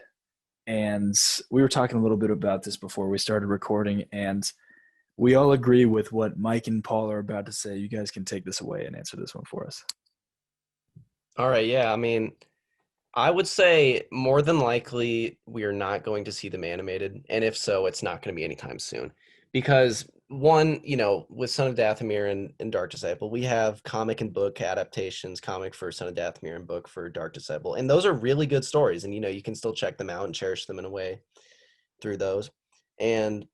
And we were talking a little bit about this before we started recording, and we all agree with what Mike and Paul are about to say. You guys can take this away and answer this one for us. All right, yeah. I mean, I would say more than likely we are not going to see them animated, and if so, it's not going to be anytime soon. Because one, with Son of Dathomir and Dark Disciple, we have comic and book adaptations, comic for Son of Dathomir and book for Dark Disciple, and those are really good stories, and you can still check them out and cherish them in a way through those. And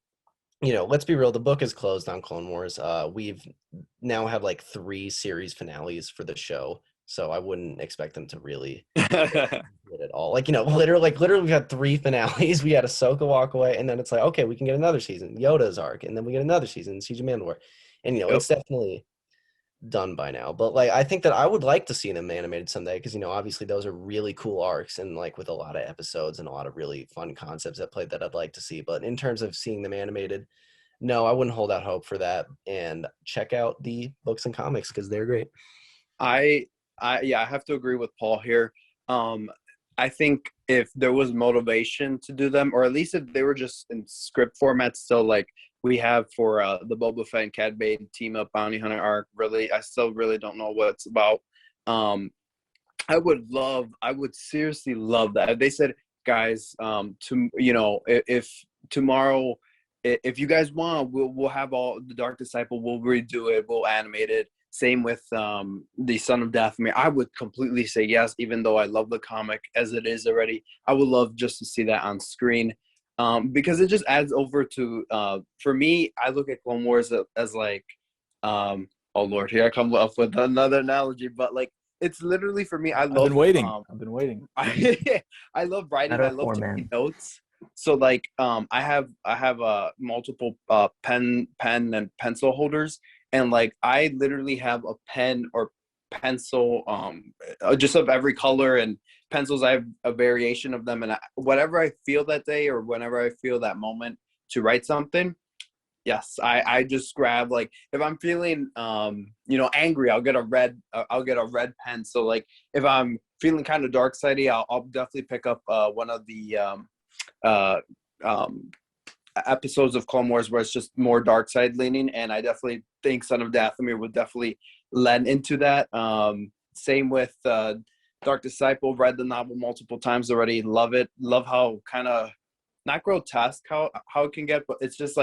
let's be real, the book is closed on Clone Wars. We've now have like 3 series finales for the show. So I wouldn't expect them to really it at all. Literally we had 3 finales. We had Ahsoka walk away, and then it's like, okay, we can get another season, Yoda's arc, and then we get another season, Siege of Mandalore. And it's definitely done by now. But I think that I would like to see them animated someday, because obviously those are really cool arcs, and with a lot of episodes and a lot of really fun concepts at play that I'd like to see. But in terms of seeing them animated, no, I wouldn't hold out hope for that. And check out the books and comics because they're great. I have to agree with Paul here. I think if there was motivation to do them, or at least if they were just in script format still, like we have for the Boba Fett and Cad Bane team up bounty hunter arc, really, I still really don't know what it's about. I would seriously love that. If they said, guys, if tomorrow, if you guys want, we'll have all the Dark Disciple, we'll redo it, we'll animate it. Same with the Son of Dathomir. I would completely say yes, even though I love the comic as it is already. I would love just to see that on screen, because it just adds over to, for me, I look at Clone Wars as like, oh Lord, here I come up with another analogy, but like, it's literally for me, I've been waiting. I love writing. I love taking notes. So I have multiple pen and pencil holders. And I literally have a pen or pencil, just of every color, and pencils. I have a variation of them, and whatever I feel that day or whenever I feel that moment to write something, yes, I just grab, if I'm feeling angry, I'll get a red pen. So if I'm feeling kind of dark sidey, I'll definitely pick up one of the episodes of Clone Wars where it's just more dark side leaning, and I definitely think Son of Dathomir would definitely lend into that. Same with Dark Disciple. Read the novel multiple times already. Love it. Love how kind of not grotesque how it can get, but it's just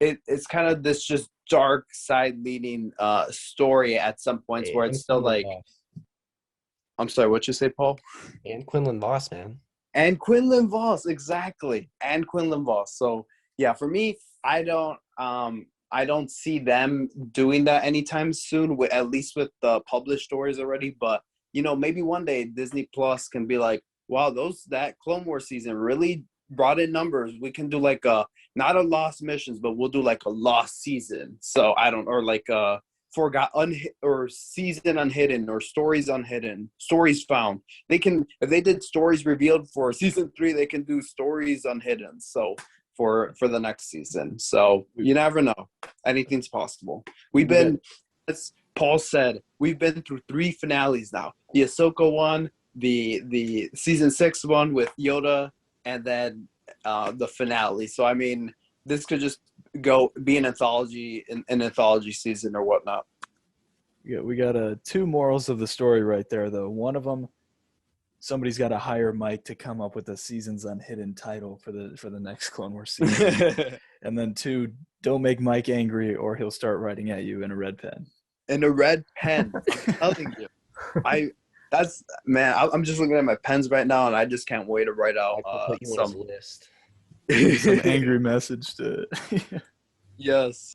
it's kind of this just dark side leaning story at some points where it's still I'm sorry, what'd you say, Paul? And Quinlan Voss, man. And Quinlan Voss, exactly. And Quinlan Voss. So yeah, for me, I don't see them doing that anytime soon, at least with the published stories already. But maybe one day Disney Plus can be like, wow, that Clone Wars season really brought in numbers. We can do not a lost missions, but we'll do a lost season. So or or season unhidden, or stories unhidden, stories found. They can, if they did stories revealed for season 3, they can do stories unhidden. So for the next season. So you never know. Anything's possible. As Paul said, we've been through 3 finales now. The Ahsoka one, the season 6 one with Yoda, and then the finale. So I mean, this could just be an anthology season or whatnot. Yeah, we got 2 morals of the story right there, though. One of them, somebody's got to hire Mike to come up with a seasons unhidden title for the next Clone Wars season. And then 2, don't make Mike angry or he'll start writing at you in a red pen. In a red pen, I'm telling you. I'm just looking at my pens right now, and I just can't wait to write out I'll put you on his list. Some angry message to Yes.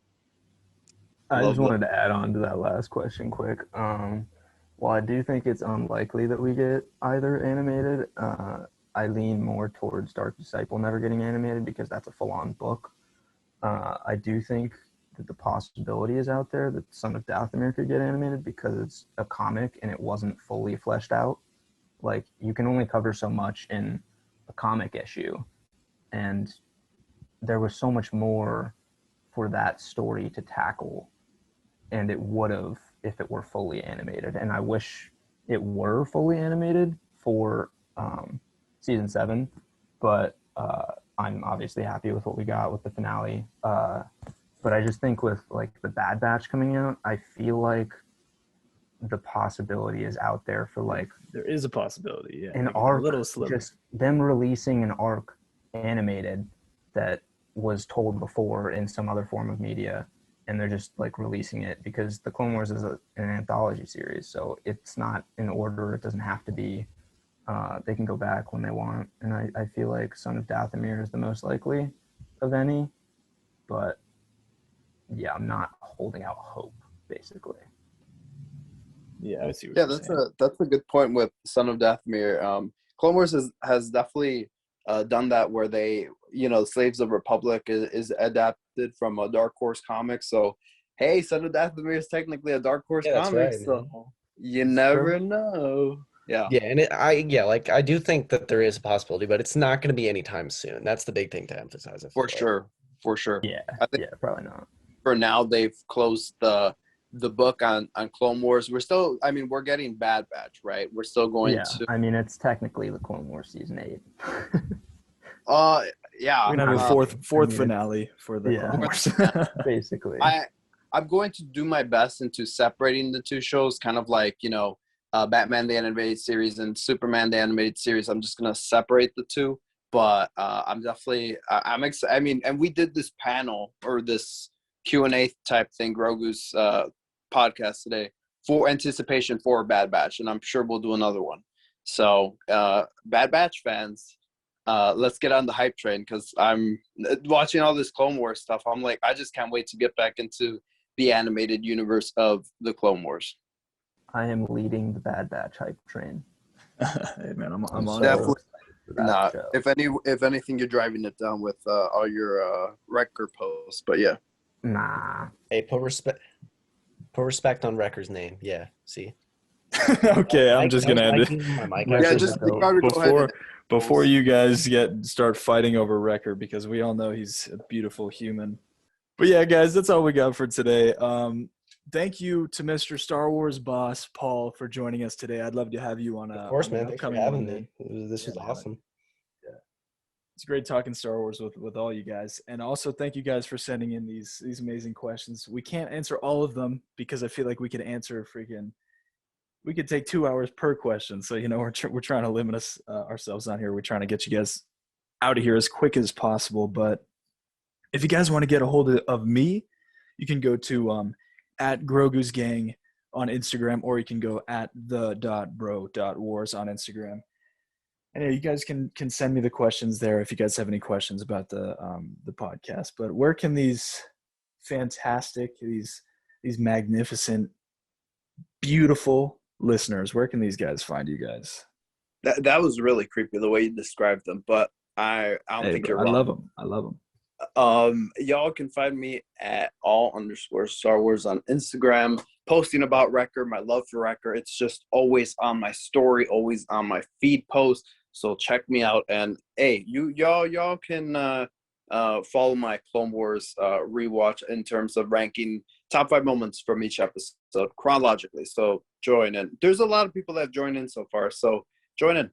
I Love just wanted to add on to that last question quick. While I do think it's unlikely that we get either animated, I lean more towards Dark Disciple never getting animated because that's a full-on book. I do think that the possibility is out there that Son of Dathomir could get animated because it's a comic and it wasn't fully fleshed out. Like, you can only cover so much in a comic issue, and there was so much more for that story to tackle, and it would have if it were fully animated. And I wish it were fully animated for season 7, but I'm obviously happy with what we got with the finale. But I just think with like the Bad Batch coming out, I feel like the possibility is out there for like there is a possibility, yeah. An like arc, a little sliver. just them releasing an arc animated that was told before in some other form of media, and they're just like releasing it because the Clone Wars is an anthology series, so it's not in order. It doesn't have to be. They can go back when they want, and I feel like Son of Dathomir is the most likely of any, but yeah, I'm not holding out hope, basically. Yeah, I see what Yeah, you're saying. that's a good point with Son of Dathomir. Clone Wars has definitely done that where they, Slaves of Republic is adapted from a Dark Horse comic. So, hey, Son of Dathomir is technically a Dark Horse Yeah, that's comic. right, so man. you never know. Yeah. Yeah, and I do think that there is a possibility, but it's not going to be anytime soon. That's the big thing to emphasize. I feel For like. sure. For sure. Yeah, I think probably not. for now they've closed the book on Clone Wars. We're still, we're getting Bad Batch, right? We're still going to. I mean, it's technically the Clone Wars season 8. Yeah. We're gonna have a fourth finale for the yeah. Clone Wars. Basically. I'm going to do my best into separating the 2 shows, kind of like, Batman the Animated Series and Superman the Animated Series. I'm just going to separate the 2. But I'm definitely, I'm excited. And we did this panel or this Q&A type thing, Grogu's podcast today, for anticipation for Bad Batch. And I'm sure we'll do another one. So, Bad Batch fans, let's get on the hype train because I'm watching all this Clone Wars stuff. I'm like, I just can't wait to get back into the animated universe of the Clone Wars. I am leading the Bad Batch hype train. Hey man, I'm on Definitely. board. Nah, if anything, you're driving it down with all your Wrecker posts. But yeah. Nah. Hey, put respect on Wrecker's name. Yeah, see. Okay, I'm just gonna end it. Yeah, just before you guys start fighting over Wrecker, because we all know he's a beautiful human. But yeah, guys, that's all we got for today. Thank you to Mr. Star Wars boss Paul for joining us today. I'd love to have you on. Of course, man. Thanks for having me. This was man. awesome. Yeah, it's great talking Star Wars with all you guys, and also thank you guys for sending in these amazing questions. We can't answer all of them because I feel like we could answer we could take 2 hours per question. So we're trying to limit ourselves on here. We're trying to get you guys out of here as quick as possible. But if you guys want to get a hold of me, you can go to at Grogu's Gang on Instagram, or you can go at the.bro.wars on Instagram. And yeah, you guys can send me the questions there if you guys have any questions about the podcast. But where can these fantastic, these magnificent, beautiful listeners, where can these guys find you guys? That was really creepy the way you described them, but I don't think you're wrong. I love them. Y'all can find me at all_Star Wars on Instagram, posting about Wrecker, my love for Wrecker. It's just always on my story, always on my feed post. So check me out. And hey, y'all can follow my Clone Wars rewatch in terms of ranking top 5 moments from each episode chronologically. So join in. There's a lot of people that have joined in so far, so join in.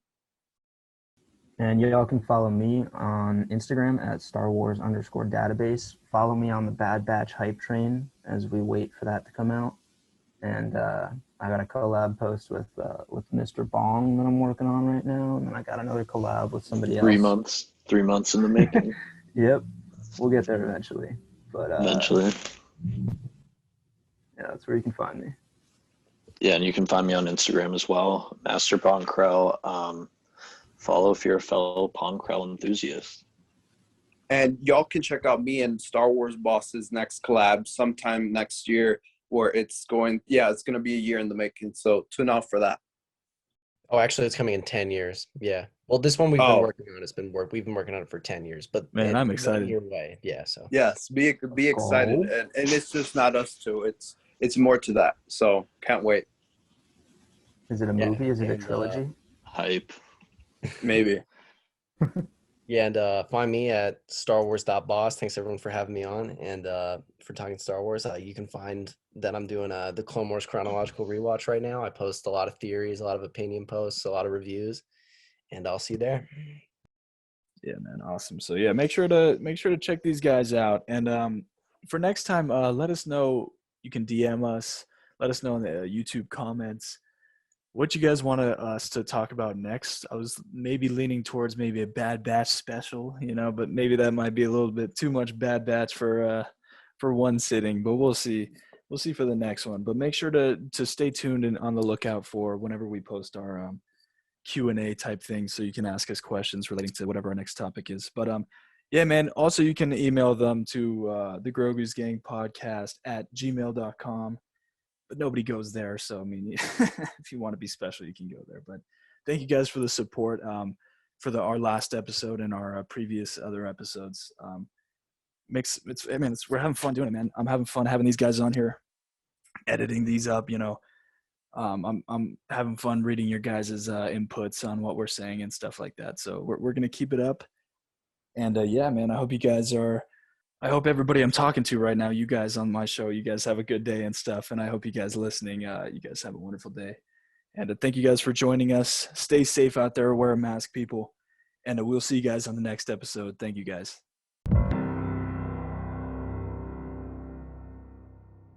And y'all can follow me on Instagram at Star Wars_database. Follow me on the Bad Batch hype train as we wait for that to come out. And I got a collab post with Mr. Bong that I'm working on right now, and then I got another collab with somebody else. 3 months in the making. Yep, we'll get there eventually. But Eventually. yeah, that's where you can find me. Yeah, and you can find me on Instagram as well, Master Ponkrell. Follow if you're a fellow Ponkrell enthusiast. And y'all can check out me and Star Wars Boss's next collab sometime next year, where it's going to be a year in the making. So tune out for that. Oh, actually, it's coming in 10 years. Yeah. Well, this one we've been working on. We've been working on it for 10 years. But Man, I'm it's 1 excited. year away. Yeah. So. Yes, be excited, and it's just not us two. It's more to that. So can't wait. Is it a movie? Is it a trilogy? Hype. Maybe. Yeah, and find me at StarWars.boss. Thanks everyone for having me on and for talking Star Wars. You can find that I'm doing the Clone Wars chronological rewatch right now. I post a lot of theories, a lot of opinion posts, a lot of reviews, and I'll see you there. Yeah, man, awesome. So yeah, make sure to check these guys out. And for next time, let us know. You can DM us. Let us know in the YouTube comments what you guys want us to talk about next. I was maybe leaning towards maybe a Bad Batch special, but maybe that might be a little bit too much Bad Batch for one sitting. But we'll see. We'll see for the next one. But make sure to stay tuned and on the lookout for whenever we post our Q&A type thing, so you can ask us questions relating to whatever our next topic is. But yeah, man. Also, you can email them to the Grogu's Gang podcast at gmail.com. But nobody goes there. So, I mean, if you want to be special, you can go there. But thank you guys for the support for our last episode and our previous other episodes. We're having fun doing it, man. I'm having fun having these guys on here, editing these up, I'm having fun reading your guys' inputs on what we're saying and stuff like that. So we're going to keep it up. And yeah, man, I hope everybody I'm talking to right now, you guys on my show, you guys have a good day and stuff. And I hope you guys listening, you guys have a wonderful day. And thank you guys for joining us. Stay safe out there. Wear a mask, people. And we'll see you guys on the next episode. Thank you, guys.